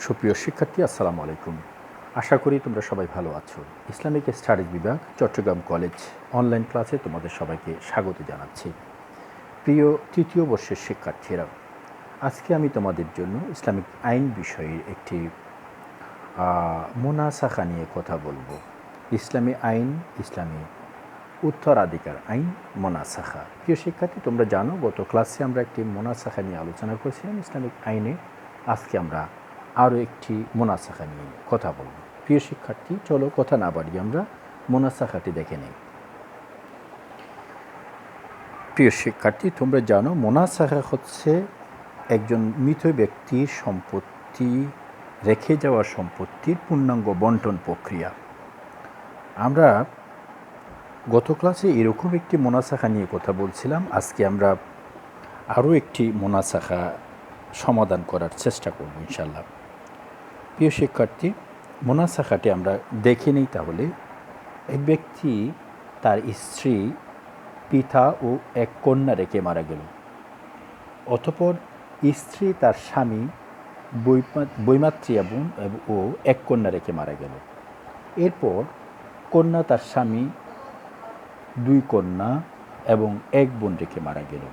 সুপ্রিয় শিক্ষার্থী, আসসালামু আলাইকুম। আশা করি তোমরা সবাই ভালো আছো। ইসলামিক স্টাডিজ বিভাগ, চট্টগ্রাম কলেজ অনলাইন ক্লাসে তোমাদের সবাইকে স্বাগত জানাচ্ছি। প্রিয় তৃতীয় বর্ষের শিক্ষার্থীরা, আজকে আমি তোমাদের জন্য ইসলামিক আইন বিষয়ের একটি মুনাসাখা নিয়ে কথা বলবো। ইসলামী আইন, ইসলামী উত্তরাধিকার আইন, মুনাসাখা। প্রিয় শিক্ষার্থী, তোমরা জানো গত ক্লাসে আমরা একটি মুনাসাখা নিয়ে আলোচনা করেছিলাম ইসলামিক আইনে। আজকে আমরা আরও একটি মুনাসাখা নিয়ে কথা বলব। প্রিয় শিক্ষার্থী, চলো কথা না বাড়িয়ে আমরা মুনাসাখাটি দেখে নেই। প্রিয় শিক্ষার্থী, তোমরা জানো মুনাসাখা হচ্ছে একজন মৃত ব্যক্তির সম্পত্তি, রেখে যাওয়া সম্পত্তির পূর্ণাঙ্গ বন্টন প্রক্রিয়া। আমরা গত ক্লাসে এরকম একটি মুনাসাখা নিয়ে কথা বলছিলাম। আজকে আমরা আরও একটি মুনাসাখা সমাধান করার চেষ্টা করব ইনশাল্লাহ। প্রিয় শিক্ষার্থী, মুনাসাখাটি আমরা দেখে নিই তাহলে। এক ব্যক্তি তার স্ত্রী, পিতা ও এক কন্যা রেখে মারা গেল। অতঃপর স্ত্রী তার স্বামী, বৈমাত্রিয়া বোন ও এক কন্যা রেখে মারা গেল। এরপর কন্যা তার স্বামী, দুই কন্যা এবং এক বোন রেখে মারা গেল।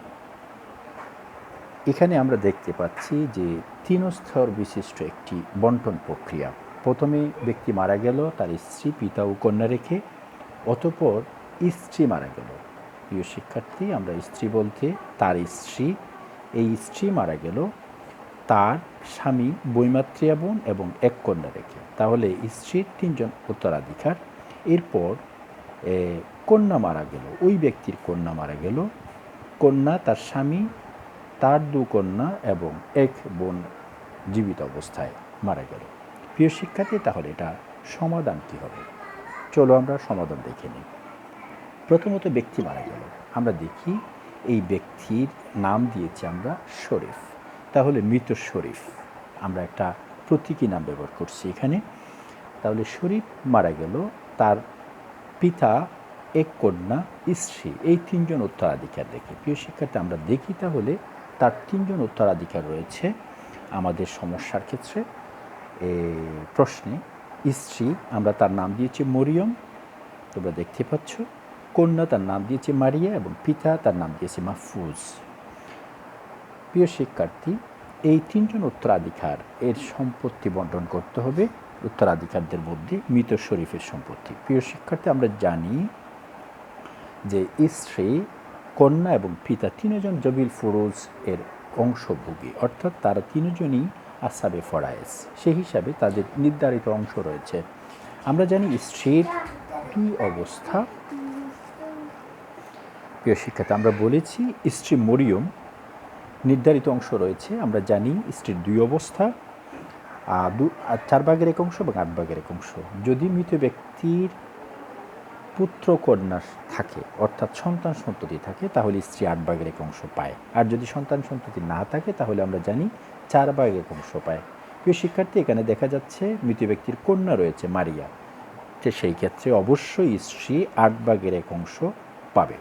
এখানে আমরা দেখতে পাচ্ছি যে 3 স্তর বিশিষ্ট একটি বন্টন প্রক্রিয়া। প্রথমে ব্যক্তি মারা গেল তার স্ত্রী, পিতা ও কন্যা রেখে, অতঃপর স্ত্রী মারা গেল। প্রিয় শিক্ষার্থী, আমরা স্ত্রী বলতে তার স্ত্রী, এই স্ত্রী মারা গেল তার স্বামী, বৈমাত্রিয়া বোন এবং এক কন্যা রেখে। তাহলে স্ত্রীর 3 জন উত্তরাধিকার। এরপর কন্যা মারা গেল, ওই ব্যক্তির কন্যা মারা গেল। কন্যা তার স্বামী, তার 2 কন্যা এবং এক বোন জীবিত অবস্থায় মারা গেল। প্রিয় শিক্ষার্থী, তাহলে এটা সমাধান কী হবে? চলো আমরা সমাধান দেখে নিই। প্রথমত ব্যক্তি মারা গেল, আমরা দেখি এই ব্যক্তির নাম দিয়েছি আমরা শরীফ। তাহলে মৃত শরীফ, আমরা একটা প্রতীকী নাম ব্যবহার করছি এখানে। তাহলে শরীফ মারা গেল, তার পিতা, এক কন্যা, স্ত্রী, এই 3 জন উত্তরাধিকার রেখে। প্রিয় শিক্ষার্থী, আমরা দেখি তাহলে তার 3 জন উত্তরাধিকার রয়েছে আমাদের সমস্যার ক্ষেত্রে। প্রশ্নে স্ত্রী, আমরা তার নাম দিয়েছি মরিয়ম, তোমরা দেখতে পাচ্ছ। কন্যা, তার নাম দিয়েছে মারিয়া এবং পিতা, তার নাম দিয়েছে মাহফুজ। প্রিয় শিক্ষার্থী, এই 3 জন উত্তরাধিকার এর সম্পত্তি বন্টন করতে হবে উত্তরাধিকারদের মধ্যে মৃত শরীফের সম্পত্তি। প্রিয় শিক্ষার্থী, আমরা জানি যে স্ত্রী, কন্যা এবং পিতা 3 জন জবিল ফুরুজ এর অংশভোগী, অর্থাৎ তারা 3 জনই আসাবে ফরায়েজ, সেই হিসাবে তাদের নির্ধারিত অংশ রয়েছে। আমরা জানি স্ত্রীর 2 অবস্থা। প্রিয় শিক্ষার্থী, আমরা বলেছি স্ত্রী মরিয়ম নির্ধারিত অংশ রয়েছে। আমরা জানি স্ত্রীর 2 অবস্থা, 4 ভাগের 1 অংশ এবং 8 ভাগের 1 অংশ। যদি মৃত ব্যক্তির পুত্র কন্যা থাকে, অর্থাৎ সন্তান সন্ততি থাকে, তাহলে স্ত্রী 8 ভাগের 1 অংশ পায়। আর যদি সন্তান সন্ততি না থাকে, তাহলে আমরা জানি 4 ভাগের 1 অংশ পায়। প্রিয় শিক্ষার্থী, এখানে দেখা যাচ্ছে মৃত ব্যক্তির কন্যা রয়েছে মারিয়া, সেই ক্ষেত্রে অবশ্যই স্ত্রী 8 ভাগের 1 অংশ পাবে।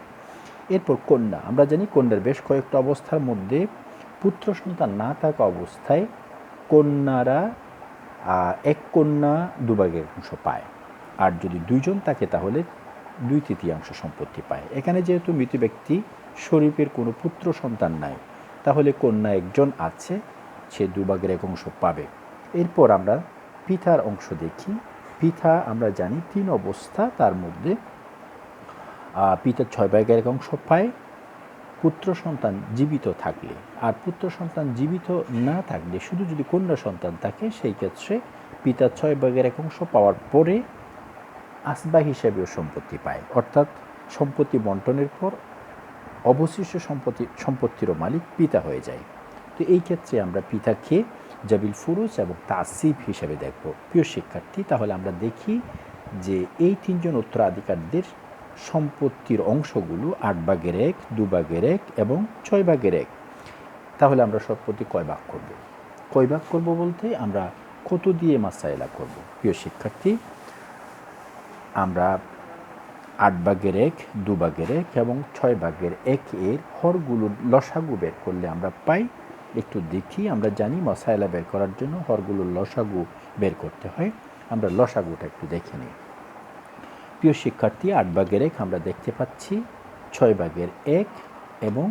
এরপর কন্যা, আমরা জানি কন্যার বেশ কয়েকটা অবস্থার মধ্যে পুত্র সন্তান না থাকা অবস্থায় কন্যারা 1 কন্যা 2 ভাগের 1 অংশ পায়। আর যদি 2 জন থাকে তাহলে 2/3 সম্পত্তি পায়। এখানে যেহেতু মৃত ব্যক্তি শরীফের কোনো পুত্র সন্তান নাই, তাহলে কন্যা 1 জন আছে, সে 2 ভাগের 1 অংশ পাবে। এরপর আমরা পিতার অংশ দেখি। পিতা, আমরা জানি 3 অবস্থা, তার মধ্যে পিতা 6 ভাগের 1 অংশ পায় পুত্র সন্তান জীবিত থাকলে। আর পুত্র সন্তান জীবিত না থাকলে, শুধু যদি কন্যা সন্তান থাকে, সেই ক্ষেত্রে পিতা 6 ভাগের 1 অংশ পাওয়ার পরে আসবা হিসেবেও সম্পত্তি পায়, অর্থাৎ সম্পত্তি বন্টনের পর অবশিষ্ট সম্পত্তিরও মালিক পিতা হয়ে যায়। তো এই ক্ষেত্রে আমরা পিতাকে জাবিল ফুরুজ এবং তাসিব হিসেবে দেখব। প্রিয় শিক্ষার্থী, তাহলে আমরা দেখি যে এই 3 জন উত্তরাধিকারদের সম্পত্তির অংশগুলো 8 ভাগের 1, 2 ভাগের 1 এবং 6 ভাগের 1। তাহলে আমরা সম্পত্তি কয় ভাগ করব? কয় ভাগ করব বলতে আমরা কত দিয়ে মাসাইলা করব? প্রিয় শিক্ষার্থী, আমরা 8 ভাগের 1, 2 ভাগের 1 এবং 6 ভাগের 1 এর হরগুলোর লসাগু বের করলে আমরা পাই একটু দেখি। আমরা জানি মাসায়লা বের করার জন্য হরগুলোর লসাগু বের করতে হয়। আমরা লসাগুটা একটু দেখে নিই। প্রিয় শিক্ষার্থী, 8 ভাগের 1 আমরা দেখতে পাচ্ছি, 6 ভাগের 1 এবং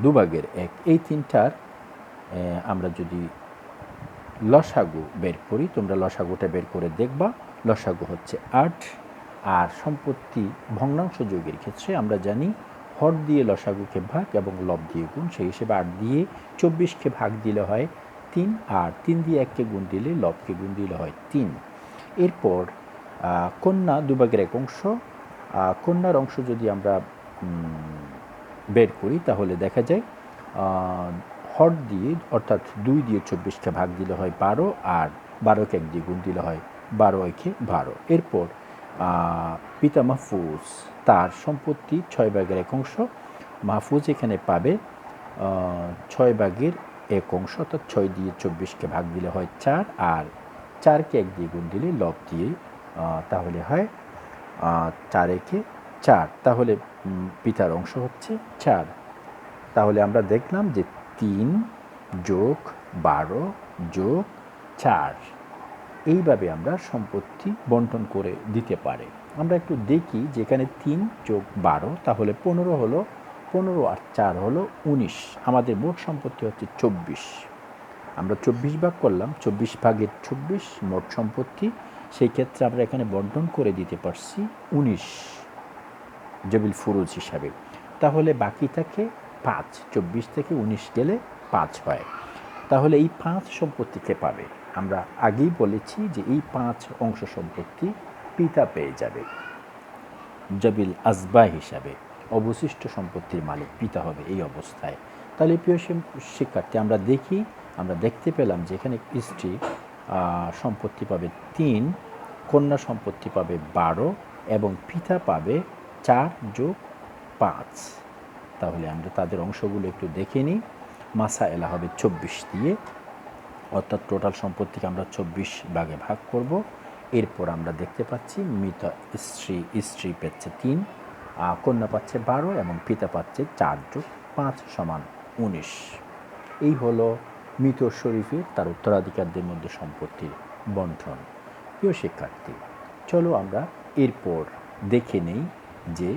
2 ভাগের 1, এই তিনটার আমরা যদি লসাগু বের করি, তোমরা লসাগুটা বের করে দেখবা। লসাগু হচ্ছে 8। আর সম্পত্তি ভগ্নাংশ যোগের ক্ষেত্রে আমরা জানি হর দিয়ে লসাগুকে ভাগ এবং লব দিয়ে গুণ, সেই হিসেবে 8 দিয়ে 24কে ভাগ দিলে হয় 3, আর 3 দিয়ে 1কে গুণ দিলে লবকে গুণ দিলে হয় 3। এরপর কন্যা 2 ভাগের 1 অংশ, কন্যার অংশ যদি আমরা বের করি তাহলে দেখা যায় হর দিয়ে অর্থাৎ 2 দিয়ে 24কে ভাগ দিলে হয় 12, আর 12কে 1 দিয়ে গুণ দিলে হয় 12 একে 12। এরপর পিতা মাহফুজ, তার সম্পত্তি 6 ভাগের 1 অংশ। মাহফুজ এখানে পাবে 6 ভাগের 1 অংশ, অর্থাৎ 6 দিয়ে 24কে ভাগ দিলে হয় 4, আর 4কে 1 দিয়ে গুণ দিলে লব দিয়ে তাহলে হয় 4 একে 4। তাহলে পিতার অংশ হচ্ছে 4। তাহলে আমরা দেখলাম যে 3 যোগ 12 যোগ 4, এইভাবে আমরা সম্পত্তি বন্টন করে দিতে পারি। আমরা একটু দেখি যে এখানে 3 যোগ 12 তাহলে 15 হলো, 15 আর 4 হলো 19। আমাদের মোট সম্পত্তি হচ্ছে 24। আমরা 24 ভাগ করলাম, 24 ভাগের 24 মোট সম্পত্তি। সেই ক্ষেত্রে আমরা এখানে বন্টন করে দিতে পারছি 19 জবিল ফুরুজ হিসাবে। তাহলে বাকি থাকে 5, 24 থেকে 19 গেলে 5 হয়। তাহলে এই 5 সম্পত্তিকে পাবে। আমরা আগেই বলেছি যে এই 5 অংশ সম্পত্তি পিতা পেয়ে যাবে জবিল আসবা হিসাবে। অবশিষ্ট সম্পত্তির মালিক পিতা হবে এই অবস্থায়। তাহলে প্রিয় শিক্ষার্থী, আমরা দেখতে পেলাম যে এখানে স্ত্রী সম্পত্তি পাবে 3, কন্যা সম্পত্তি পাবে 12 এবং পিতা পাবে 4 যোগ 5। তাহলে আমরা তাদের অংশগুলো একটু দেখে নিই। মাসায়েলা হবে 24 দিয়ে, অর্থাৎ টোটাল সম্পত্তিকে আমরা 24 ভাগে ভাগ করব। এরপর আমরা দেখতে পাচ্ছি মৃত স্ত্রী পাচ্ছে 3, কন্যা পাচ্ছে 12 এবং পিতা পাচ্ছে 4 যোগ 5 সমান 19। এই হলো মৃত শরীফের তার উত্তরাধিকারদের মধ্যে সম্পত্তির বন্টন। প্রিয় শিক্ষার্থী, চলো আমরা এরপর দেখে নেই যে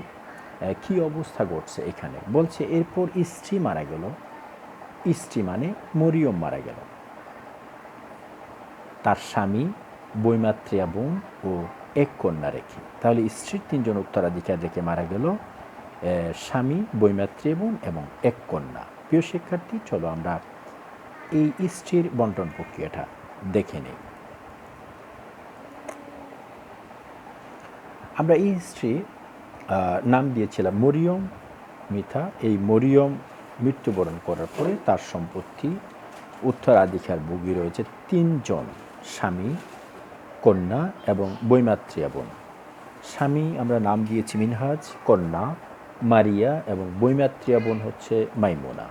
কি অবস্থা ঘটছে। এখানে বলছে এরপর স্ত্রী মারা গেল। স্ত্রী মানে মরিয়ম মারা গেল। তার স্বামী, বৈমাত্রিয়া বোন ও এক কন্যা রেখে। তাহলে স্ত্রীর 3 জন উত্তরাধিকার রেখে মারা গেল, স্বামী, বৈমাত্রিয়া বোন এবং এক কন্যা। প্রিয় শিক্ষার্থী, চলো আমরা এই স্ত্রীর বন্টন প্রক্রিয়াটা দেখে নেই। আমরা এই স্ত্রী নাম দিয়েছিলাম মরিয়ম মিথা। এই মরিয়ম মৃত্যুবরণ করার পরে তার সম্পত্তি উত্তরাধিকার ভোগী রয়েছে 3 জন, স্বামী, কন্যা এবং বৈমাত্রিয়া বোন। স্বামী আমরা নাম দিয়েছি মিনহাজ, কন্যা মারিয়া এবং বৈমাত্রিয়া বোন হচ্ছে মাইমুনা।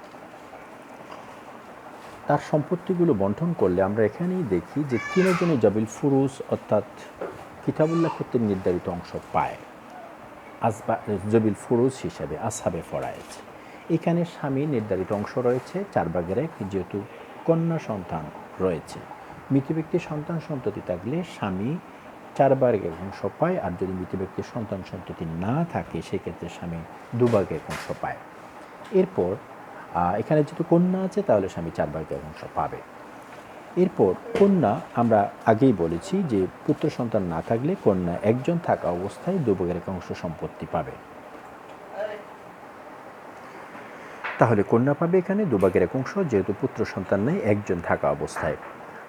তার সম্পত্তিগুলো বন্টন করলে আমরা এখানেই দেখি যে 3 জনে জবিল ফুরুজ অর্থাৎ কিতাবুল্লাহ কর্তৃক নির্ধারিত অংশ পায় জবিল ফুরুজ হিসাবে আসহাবে ফরায়েজ। এখানে স্বামী নির্ধারিত অংশ রয়েছে 4 ভাগের 1, যেহেতু কন্যা সন্তান রয়েছে। মৃত ব্যক্তির সন্তান সন্ততি থাকলে স্বামী 4 ভাগের 1 অংশ পায়, আর যদি মৃত ব্যক্তির সন্তান সন্ততি না থাকে সেক্ষেত্রে স্বামী 2 ভাগের 1 অংশ পায়। এরপর এখানে যেহেতু কন্যা আছে তাহলে স্বামী 4 ভাগের 1 অংশ পাবে। এরপর কন্যা আমরা আগেই বলেছি যে পুত্র সন্তান না থাকলে কন্যা একজন থাকা অবস্থায় 2 ভাগের 1 অংশ সম্পত্তি পাবে। তাহলে কন্যা পাবে এখানে 2 ভাগের 1 অংশ, যেহেতু পুত্র সন্তান নেই, একজন থাকা অবস্থায়।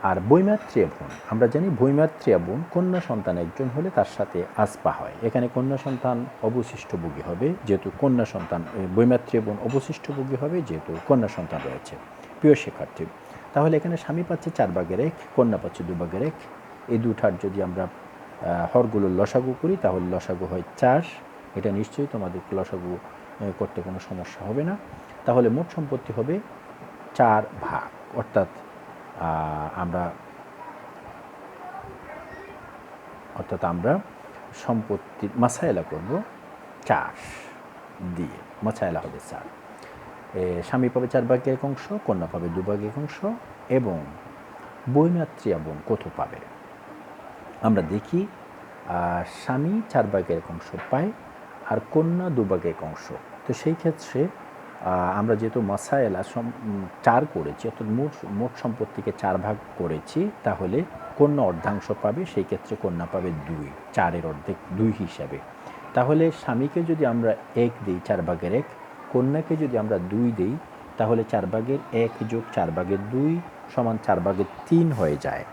আর বৈমাত্রিয়া বোন, আমরা জানি বৈমাত্রিয়া বোন কন্যা সন্তান একজন হলে তার সাথে আসপা হয়। এখানে কন্যা সন্তান অবশিষ্টভোগী হবে, যেহেতু কন্যা সন্তান, বৈমাত্রিয়া বোন অবশিষ্টভোগী হবে যেহেতু কন্যা সন্তান রয়েছে। প্রিয় শিক্ষার্থী, তাহলে এখানে স্বামী পাচ্ছে 4 ভাগের 1, কন্যা পাচ্ছে 2 ভাগের 1। এই দুটার যদি আমরা হরগুলোর লসাগু করি তাহলে লসাগু হয় 4। এটা নিশ্চয়ই তোমাদের লসাগু করতে কোনো সমস্যা হবে না। তাহলে মোট সম্পত্তি হবে 4 ভাগ, অর্থাৎ আমরা সম্পত্তির মাসায়লা করব 4 দিয়ে। মাসায়লা হবে 4। স্বামী পাবে 4 ভাগের 1 অংশ, কন্যা পাবে 2 ভাগের 1 অংশ এবং বৈমাত্রিয়া বোন কত পাবে? আমরা দেখি স্বামী 4 ভাগের 1 অংশ পায় আর কন্যা 2 ভাগের 1 অংশ। তো সেই ক্ষেত্রে আমরা যেহেতু মাসায়েলা 4 করেছি, অর্থাৎ মোট সম্পত্তিকে 4 ভাগ করেছি, তাহলে কন্যা অর্ধাংশ পাবে, সেই ক্ষেত্রে কন্যা পাবে 2, 4-এর অর্ধেক 2 হিসাবে। তাহলে স্বামীকে যদি আমরা 1 দিই 4/1, কন্যাকে যদি আমরা 2 দিই, তাহলে 4/1 যোগ 4/2 সমান 4/3 হয়ে যায়।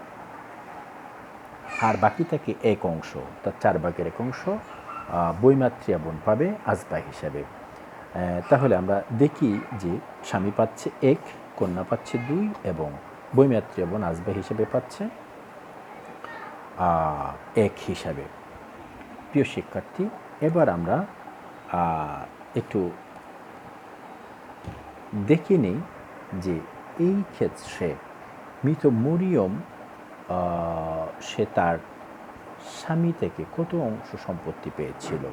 আর বাকি থাকে 1 অংশ, তার 4/1 অংশ বৈমাত্রিয়া বোন পাবে আজবা হিসাবে। তাহলে আমরা দেখি যে স্বামী পাচ্ছে 1, কন্যা পাচ্ছে 2 এবং বৈমাত্রিয়া বোন আজবা হিসেবে পাচ্ছে 1 হিসাবে। প্রিয় শিক্ষার্থী, এবার আমরা একটু দেখে নিই যে এই ক্ষেত্রে মৃত মরিয়ম সে তার স্বামী থেকে কত অংশ সম্পত্তি পেয়েছিল।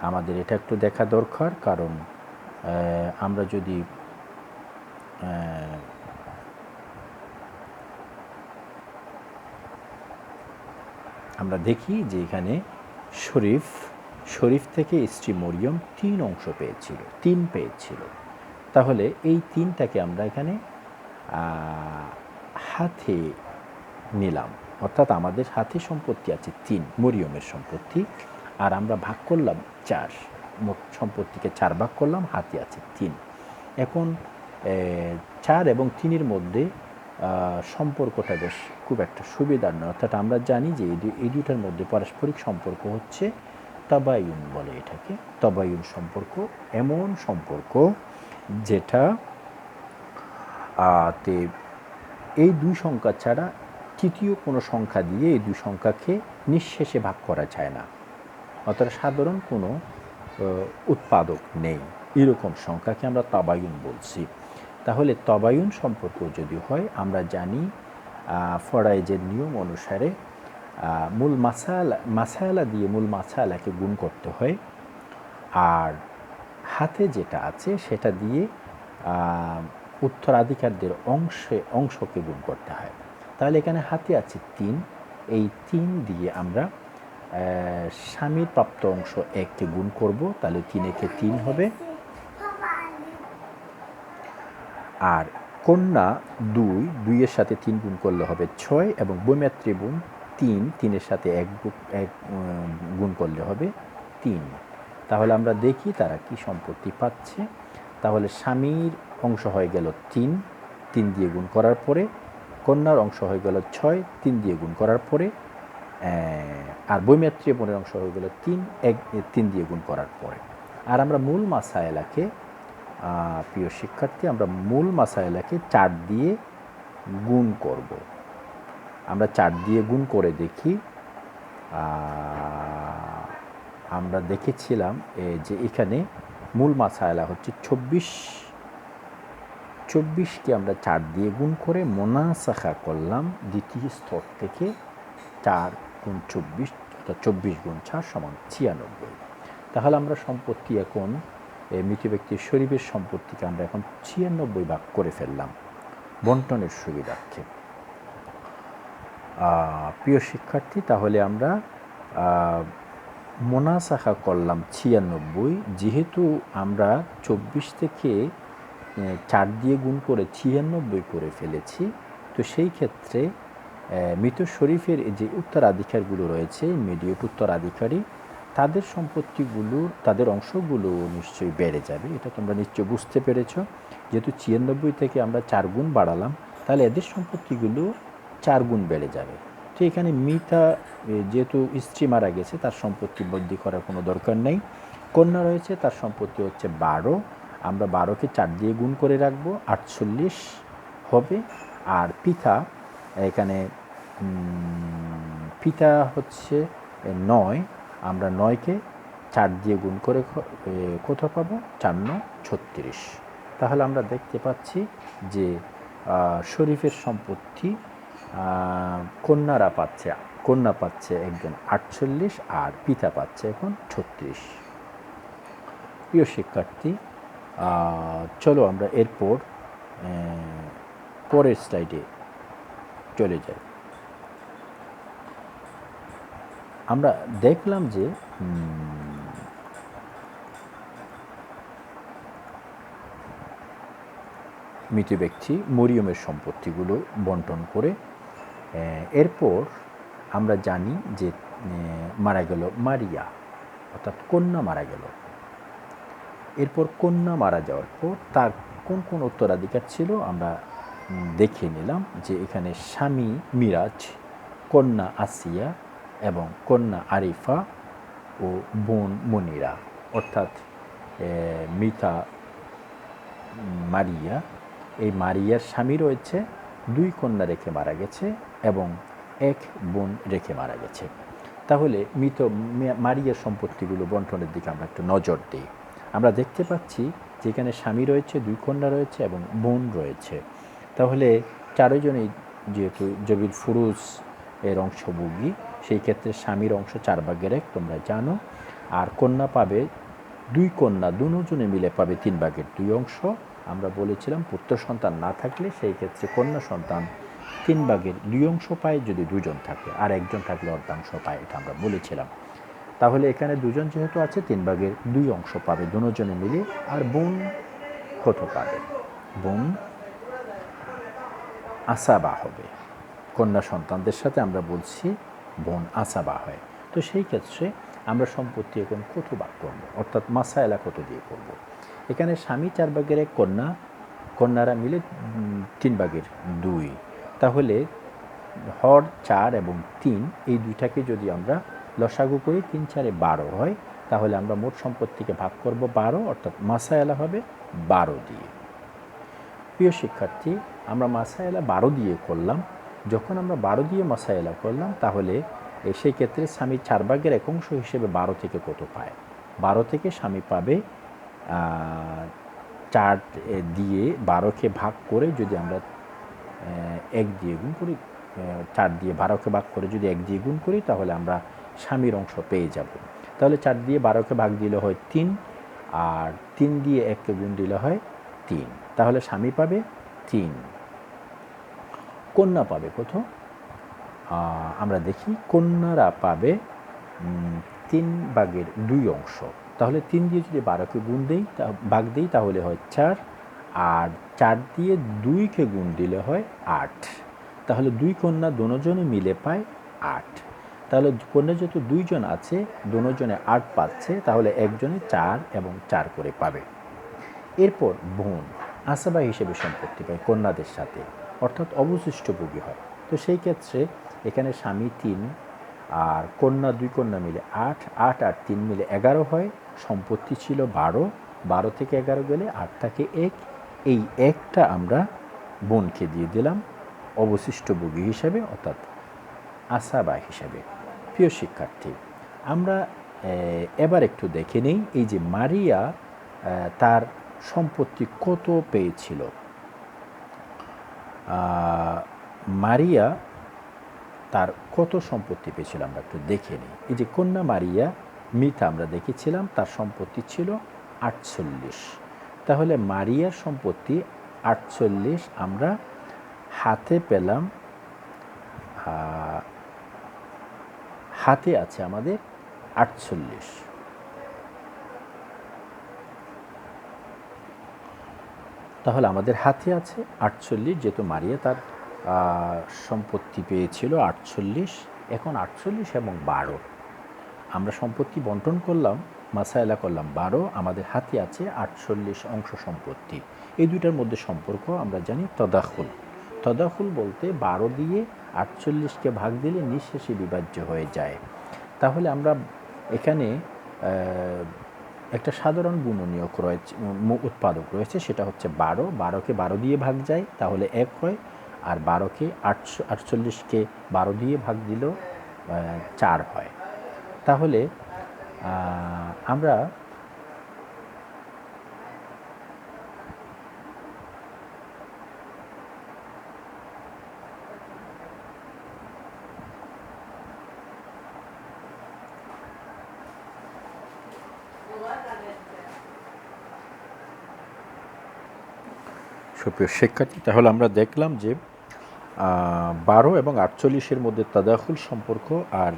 আমাদের এটা একটু দেখা দরকার, কারণ আমরা যদি আমরা দেখি যে এখানে শরীফ থেকে স্ত্রী মরিয়ম 3 অংশ পেয়েছিল, 3 পেয়েছিল। তাহলে এই 3টাকে আমরা এখানে হাতে নিলাম, অর্থাৎ আমাদের হাতে সম্পত্তি আছে 3, মরিয়মের সম্পত্তি, আর আমরা ভাগ করলাম 4, মোট সম্পত্তিকে 4 ভাগ করলাম, হাতে আছে 3। এখন 4 এবং 3-এর মধ্যে সম্পর্কটা বেশ খুব একটা সুবিধার নয়, অর্থাৎ আমরা জানি যে এই দুটার মধ্যে পারস্পরিক সম্পর্ক হচ্ছে তাবায়ুন বলে এটাকে। তাবায়ুন সম্পর্ক এমন সম্পর্ক যেটা এই 2 সংখ্যা ছাড়া তৃতীয় কোনো সংখ্যা দিয়ে এই 2 সংখ্যাকে নিঃশেষে ভাগ করা যায় না, অর্থাৎ সাধারণ কোনো উৎপাদক নেই, এরকম সংখ্যাকে আমরা তাবায়ুন বলছি। তাহলে তাবায়ুন সম্পর্ক যদি হয়, আমরা জানি ফরায়েজের নিয়ম অনুসারে মূল মাসালা দিয়ে মূল মাসালাকে গুণ করতে হয়, আর হাতে যেটা আছে সেটা দিয়ে উত্তরাধিকারদের অংশকে গুণ করতে হয়। তাহলে এখানে হাতে আছে 3, এই 3 দিয়ে আমরা স্বামীর প্রাপ্ত অংশ 1কে গুণ করব, তাহলে 3 × 3 হবে। আর কন্যা 2 এর সাথে 3 গুণ করলে হবে 6 এবং বৈমাত্রী বোন 3 এর সাথে 1 গুণ করলে হবে 3। তাহলে আমরা দেখি তারা কি সম্পত্তি পাচ্ছে। তাহলে স্বামীর অংশ হয়ে গেল 3 দিয়ে গুণ করার পরে, কন্যার অংশ হয়ে গেল 6 3 দিয়ে গুণ করার পরে, আর বৈমাত্রী বোনের অংশ হয়ে গেল 3 দিয়ে গুণ করার পরে। আর আমরা মূল মাসায়েলাকে, প্রিয় শিক্ষার্থী, আমরা মূল মাসায়েলাকে 4 দিয়ে গুণ করব। আমরা 4 দিয়ে গুণ করে দেখি। আমরা দেখেছিলাম যে এখানে মূল মাসায়েলা হচ্ছে 24কে আমরা 4 দিয়ে গুণ করে মোনাসাখা করলাম দ্বিতীয় স্তর থেকে। 4 × 24 অর্থাৎ 24 × 4 = 96। তাহলে আমরা সম্পত্তি এখন মৃত ব্যক্তির শরীরের সম্পত্তিকে আমরা এখন 96 ভাগ করে ফেললাম বন্টনের সুবিধার্থে। প্রিয় শিক্ষার্থী, তাহলে আমরা মোনাসাখা করলাম 96। যেহেতু আমরা 24 থেকে 4 দিয়ে গুণ করে 96 করে ফেলেছি, তো সেই ক্ষেত্রে মৃত শরীফের যে উত্তরাধিকারগুলো রয়েছে, ইমিডিয়েট উত্তরাধিকারী, তাদের সম্পত্তিগুলো, তাদের অংশগুলো নিশ্চয়ই বেড়ে যাবে। এটা তোমরা নিশ্চয়ই বুঝতে পেরেছ। যেহেতু 96 থেকে আমরা 4 গুণ বাড়ালাম, তাহলে এদের সম্পত্তিগুলো 4 গুণ বেড়ে যাবে। তো এখানে মিতা যেহেতু স্ত্রী মারা গেছে, তার সম্পত্তি বৃদ্ধি করার কোনো দরকার নেই। কন্যা রয়েছে, তার সম্পত্তি হচ্ছে 12, আমরা 12কে 4 দিয়ে গুণ করে রাখবো, 48 হবে। আর পিতা, এখানে পিতা হচ্ছে 9, আমরা 9কে 4 দিয়ে গুণ করে কত পাবো? 4 × 9 = 36। তাহলে আমরা দেখতে পাচ্ছি যে শরীফের সম্পত্তি কন্যা পাচ্ছে একজন 48 আর পিতা পাচ্ছে এখন 36। প্রিয় শিক্ষার্থী, চলো আমরা এরপর পরের স্লাইডে চলে যাই। আমরা দেখলাম যে মৃত ব্যক্তি মরিয়মের সম্পত্তিগুলো বন্টন করে। এরপর আমরা জানি যে মারা গেল মারিয়া, অর্থাৎ কন্যা মারা গেল। এরপর কন্যা মারা যাওয়ার পর তার কোন কোন উত্তরাধিকার ছিল আমরা দেখে নিলাম যে এখানে স্বামী মিরাজ, কন্যা আসিয়া এবং কন্যা আরিফা ও বোন মনিরা, অর্থাৎ মিতা মারিয়া। এই মারিয়ার স্বামী রয়েছে, 2 কন্যা রেখে মারা গেছে এবং 1 বোন রেখে মারা গেছে। তাহলে মৃত মারিয়ার সম্পত্তিগুলো বন্টনের দিকে আমরা একটু নজর দিই। আমরা দেখতে পাচ্ছি যে এখানে স্বামী রয়েছে, 2 কন্যা রয়েছে এবং বোন রয়েছে। তাহলে 4 জনেই যেহেতু জবিল ফুরুজ এর অংশভোগী, সেই ক্ষেত্রে স্বামীর অংশ 4/1 তোমরা জানো। আর কন্যা পাবে 2 কন্যা, দুজনে মিলে পাবে 3/2 অংশ। আমরা বলেছিলাম পুত্র সন্তান না থাকলে সেই ক্ষেত্রে কন্যা সন্তান 3/2 অংশ পায় যদি 2 জন থাকে, আর 1 জন থাকলে অর্ধাংশ পায়, এটা আমরা বলেছিলাম। তাহলে এখানে 2 জন যেহেতু আছে 3/2 অংশ পাবে দুজনে মিলে। আর বোন কত পাবে? বোন আসাবা হবে। কন্যা সন্তানদের সাথে আমরা বলছি বোন আসাবা হয়। তো সেই ক্ষেত্রে আমরা সম্পত্তি এখন কত ভাগ করবো, অর্থাৎ মাসায়লা কত দিয়ে করব। এখানে স্বামী 4/1, কন্যারা মিলে 3/2। তাহলে হর 4 এবং 3 এই দুইটাকে যদি আমরা লসাগু করি, 3 4 12 হয়। তাহলে আমরা মোট সম্পত্তিকে ভাগ করব 12, অর্থাৎ মাসায়লা হবে 12 দিয়ে। প্রিয় শিক্ষার্থী, আমরা মাসায়লা 12 দিয়ে করলাম। যখন আমরা 12 দিয়ে মাসায়লা করলাম, তাহলে সেই ক্ষেত্রে স্বামী 4/1 অংশ হিসেবে 12 থেকে কত পায়? 12 থেকে স্বামী পাবে 4 দিয়ে 12কে ভাগ করে যদি আমরা 1 দিয়ে গুণ করি, 4 দিয়ে 12কে ভাগ করে যদি 1 দিয়ে গুণ করি, তাহলে আমরা স্বামীর অংশ পেয়ে যাব। তাহলে 4 দিয়ে 12কে ভাগ দিলে হয় 3, আর 3 দিয়ে 1কে গুণ দিলে হয় 3। তাহলে স্বামী পাবে 3। কন্যা পাবে কত? আমরা দেখি, কন্যারা পাবে 3/2 অংশ। তাহলে 3 দিয়ে যদি 12কে গুণ দেই, ভাগ দিই, তাহলে হয় 4, আর 4 দিয়ে 2কে গুণ দিলে হয় 8। তাহলে 2 কন্যা দুজনে মিলে পায় 8। তাহলে কন্যা যেহেতু 2 জন আছে, দুজনে 8 পাচ্ছে, তাহলে একজনে 4 এবং 4 করে পাবে। এরপর বোন আসাবা হিসেবে সম্পত্তি পায় কন্যাদের সাথে, অর্থাৎ অবশিষ্টভোগী হয়। তো সেই ক্ষেত্রে এখানে স্বামী 3 আর কন্যা 2 কন্যা মিলে 8, 8 আর 3 মিলে 11 হয়। সম্পত্তি ছিল 12, 12 থেকে 11 গেলে 8 থাকে 1। এই 1টা আমরা বোনকে দিয়ে দিলাম অবশিষ্টভোগী হিসেবে, অর্থাৎ আসাবা হিসেবে। প্রিয় শিক্ষার্থী, আমরা এবার একটু দেখে নেই এই যে মারিয়া তার সম্পত্তি কত পেয়েছিল। মারিয়া তার কত সম্পত্তি পেয়েছিল আমরা একটু দেখে নিই। এই যে কন্যা মারিয়া মিতা আমরা দেখেছিলাম, তার সম্পত্তি ছিল 48। তাহলে মারিয়ার সম্পত্তি 48 আমরা হাতে পেলাম। হাতে আছে আমাদের 48। তাহলে আমাদের হাতে আছে 48, যেহেতু মারিয়া তার সম্পত্তি পেয়েছিল 48। এখন 48 এবং 12 আমরা সম্পত্তি বন্টন করলাম, মাসায়লা করলাম 12, আমাদের হাতে আছে 48 অংশ সম্পত্তি। এই দুইটার মধ্যে সম্পর্ক আমরা জানি তদাখুল। তদাখুল বলতে 12 দিয়ে 48কে ভাগ দিলে নিঃশেষে বিভাজ্য হয়ে যায়। তাহলে আমরা এখানে একটা সাধারণ গুণনীয়ক রয়েছে, উৎপাদক রয়েছে, সেটা হচ্ছে 12। 12কে 12 দিয়ে ভাগ যায়, তাহলে 1 হয়। আর 12কে 48কে 12 দিয়ে ভাগ দিলেও 4 হয়। তাহলে আমরা সুপ্রিয় শিক্ষার্থী, তাহলে আমরা দেখলাম যে 12 এবং 48-এর মধ্যে তাদাখুল সম্পর্ক, আর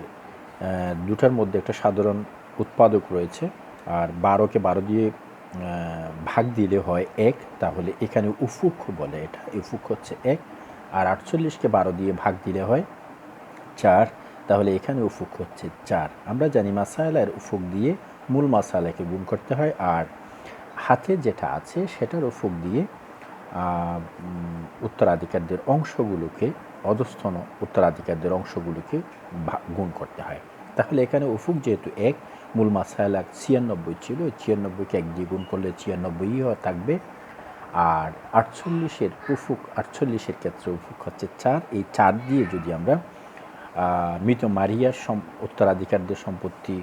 দুটার মধ্যে একটা সাধারণ উৎপাদক রয়েছে। আর 12কে 12 দিয়ে ভাগ দিলে হয় 1, তাহলে এখানে উফুক বলে, এটা উফুক হচ্ছে 1। আর 48কে 12 দিয়ে ভাগ দিলে হয় 4, তাহলে এখানে উফুক হচ্ছে 4। আমরা জানি মাসাইলার উফুক দিয়ে মূল মাসালাকে গুণ করতে হয়, আর হাতে যেটা আছে সেটার উফুক দিয়ে উত্তরাধিকারদের অংশগুলোকে, অধস্থন উত্তরাধিকারদের অংশগুলোকে গুণ করতে হয়। তাহলে এখানে উফুক যেহেতু 1, মূল মাসাইলা 96 ছিল, 96কে 1 দিয়ে গুণ করলে 96ই থাকবে। আর 48-এর উফুক, 48-এর ক্ষেত্রে উফুক হচ্ছে 4। এই 4 দিয়ে যদি আমরা মৃত মারিয়ার উত্তরাধিকারদের সম্পত্তি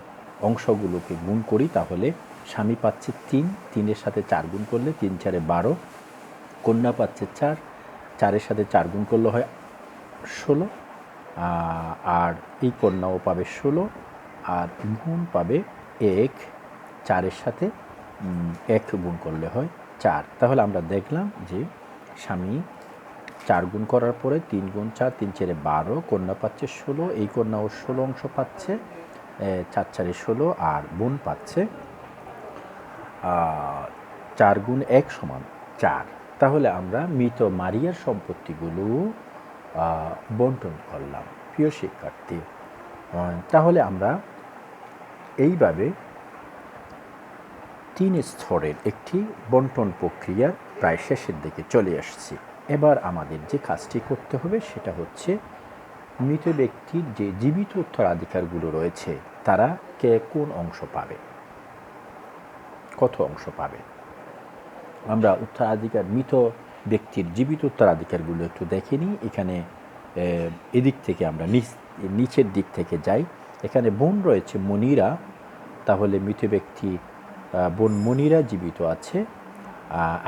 অংশগুলোকে গুণ করি, তাহলে স্বামী পাচ্ছে 3, 3-এর সাথে 4 গুণ করলে 3 4 12, কন্যা পাচ্ছে 4, 4-এর সাথে 4 গুণ করলে হয় 16, আর এই কন্যাও পাবে 16, আর বোন পাবে 1, 4-এর সাথে 1 গুণ করলে হয় 4। তাহলে আমরা দেখলাম যে স্বামী 4 গুণ করার পরে 3 গুণ 4, 3 4 12, কন্যা পাচ্ছে 16, এই কন্যাও 16 অংশ পাচ্ছে, 4 4 16, আর বোন পাচ্ছে 4 গুণ 1 সমান 4। তাহলে আমরা মৃত মারিয়ার সম্পত্তিগুলো বন্টন করলাম। প্রিয় শিক্ষার্থী, তাহলে আমরা এইভাবে 3 স্তরের একটি বন্টন প্রক্রিয়ার প্রায় শেষের দিকে চলে আসছি। এবার আমাদের যে কাজটি করতে হবে সেটা হচ্ছে মৃত ব্যক্তির যে জীবিত উত্তরাধিকারগুলো রয়েছে তারা কে কোন অংশ পাবে, কত অংশ পাবে। আমরা উত্তরাধিকার, মৃত ব্যক্তির জীবিত উত্তরাধিকারগুলো একটু দেখে নিই। এখানে এদিক থেকে আমরা নিচের দিক থেকে যাই। এখানে বোন রয়েছে মনিরা, তাহলে মৃত ব্যক্তি বোন মনিরা জীবিত আছে,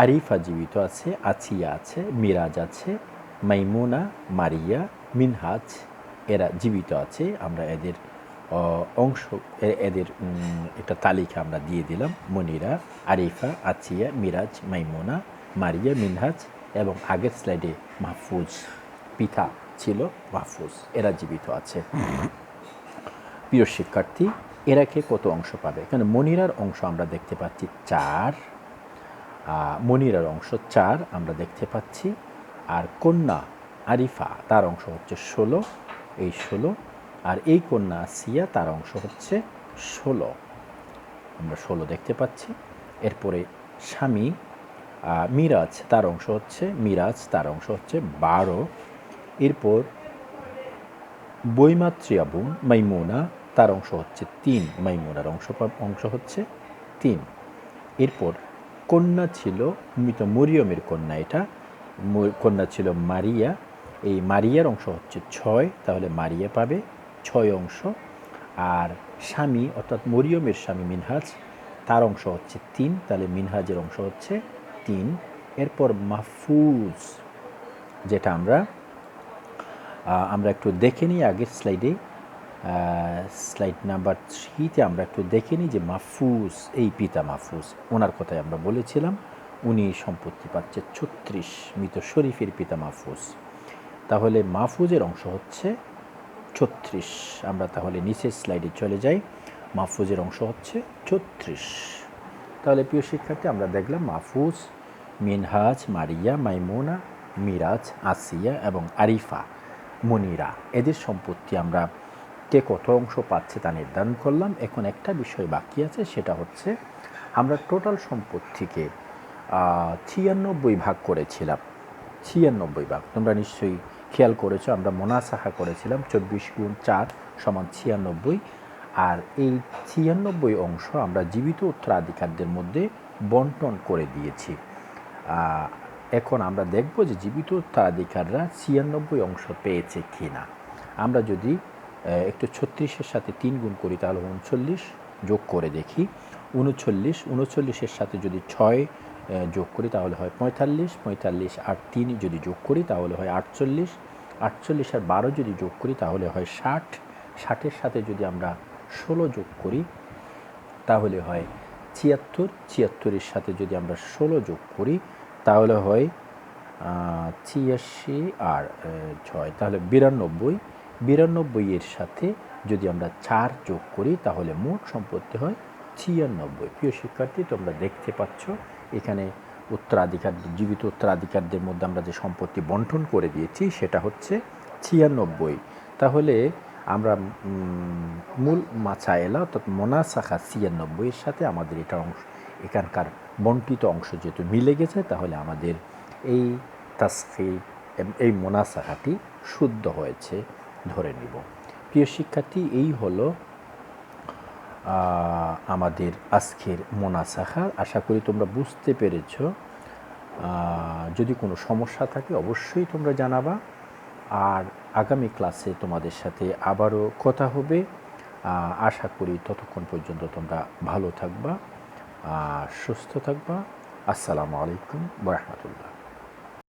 আরিফা জীবিত আছে, আছিয়া আছে, মিরাজ আছে, মাইমুনা, মারিয়া, মিনহাজ এরা জীবিত আছে। আমরা এদের অংশ, এদের একটা তালিকা আমরা দিয়ে দিলাম। মনিরা, আরিফা, আছিয়া, মিরাজ, মাইমুনা, মারিয়া, মিনহাজ এবং আগের স্লাইডে মাহফুজ পিতা ছিল মাহফুজ, এরা জীবিত আছে। প্রিয় শিক্ষার্থী, এরাকে কত অংশ পাবে? এখানে মনিরার অংশ আমরা দেখতে পাচ্ছি 4, মনিরার অংশ 4 আমরা দেখতে পাচ্ছি। আর কন্যা আরিফা তার অংশ হচ্ছে 16, এই 16, আর এই কন্যা আসিয়া তার অংশ হচ্ছে 16, আমরা 16 দেখতে পাচ্ছি। এরপরে স্বামী মিরাজ তার অংশ হচ্ছে 12। এরপর বৈমাত্রিয়া বোন মাইমুনা তার অংশ হচ্ছে 3, মাইমুনার অংশ হচ্ছে 3। এরপর কন্যা ছিল মৃত মরিয়মের কন্যা, এটা কন্যা ছিল মারিয়া, এই মারিয়ার অংশ হচ্ছে 6, তাহলে মারিয়া পাবে 6 অংশ। আর স্বামী অর্থাৎ মরিয়মের স্বামী মিনহাজ তার অংশ হচ্ছে 3, তাহলে মিনহাজের অংশ হচ্ছে 3। এরপর মাহফুজ, যেটা আমরা একটু দেখে নিই আগের স্লাইডে, স্লাইড নাম্বার 3-তে আমরা একটু দেখে নিই যে মাহফুজ, এই পিতা মাহফুজ, ওনার কথাই আমরা বলেছিলাম, উনি সম্পত্তি পাচ্ছে 36, মৃত শরীফের পিতা মাহফুজ। তাহলে মাহফুজের অংশ হচ্ছে 36। আমরা তাহলে নিচের স্লাইডে চলে যাই। মাহফুজের অংশ হচ্ছে 36। তাহলে প্রিয় শিক্ষার্থী, আমরা দেখলাম মাহফুজ, মিনহাজ, মারিয়া, মাইমুনা, মিরাজ, আসিয়া এবং আরিফা, মনিরা, এদের সম্পত্তি আমরা কে কত অংশ পাচ্ছে তা নির্ধারণ করলাম। এখন একটা বিষয় বাকি আছে, সেটা হচ্ছে আমরা টোটাল সম্পত্তিকে 96 ভাগ করেছিলাম। 96 ভাগ তোমরা নিশ্চয়ই খেয়াল করেছো, আমরা মোনাসাহা করেছিলাম 24 গুণ 4 সমান 96। আর এই 96 অংশ আমরা জীবিত উত্তরাধিকারদের মধ্যে বন্টন করে দিয়েছি। এখন আমরা দেখব যে জীবিত উত্তরাধিকাররা 96 অংশ পেয়েছে কি না। আমরা যদি একটু 36-এর সাথে 3 গুণ করি তাহলে 39, যোগ করে দেখি 39-এর সাথে যদি 6 যোগ করি তাহলে হয় 45 আর 3 যদি যোগ করি তাহলে হয় 48 আর 12 যদি যোগ করি তাহলে হয় 60-এর সাথে যদি আমরা 16 যোগ করি তাহলে হয় 76-এর সাথে যদি আমরা 16 যোগ করি তাহলে হয় 86 আর 6, তাহলে 92। 92 এর সাথে যদি আমরা 4 যোগ করি তাহলে মোট সম্পত্তি হয় 96। প্রিয় শিক্ষার্থী, তোমরা দেখতে পাচ্ছ এখানে উত্তরাধিকার, জীবিত উত্তরাধিকারদের মধ্যে আমরা যে সম্পত্তি বন্টন করে দিয়েছি সেটা হচ্ছে 96। তাহলে আমরা মূল মাসায়েলা অর্থাৎ মোনাসাখা 96 এর সাথে আমাদের এটা অংশ, এখানকার বন্টিত অংশ যেহেতু মিলে গেছে, তাহলে আমাদের এই তাসফি এই মোনাসাখাটি শুদ্ধ হয়েছে ধরে নিব। প্রিয় শিক্ষার্থী, এই হলো আমাদের আজকের মোনাসাখা। আশা করি তোমরা বুঝতে পেরেছ। যদি কোনো সমস্যা থাকে অবশ্যই তোমরা জানাবা। আর আগামী ক্লাসে তোমাদের সাথে আবারও কথা হবে। আশা করি ততক্ষণ পর্যন্ত তোমরা ভালো থাকবা, সুস্থ থাকবা। আসসালামু আলাইকুম ওয়া রাহমাতুল্লাহ।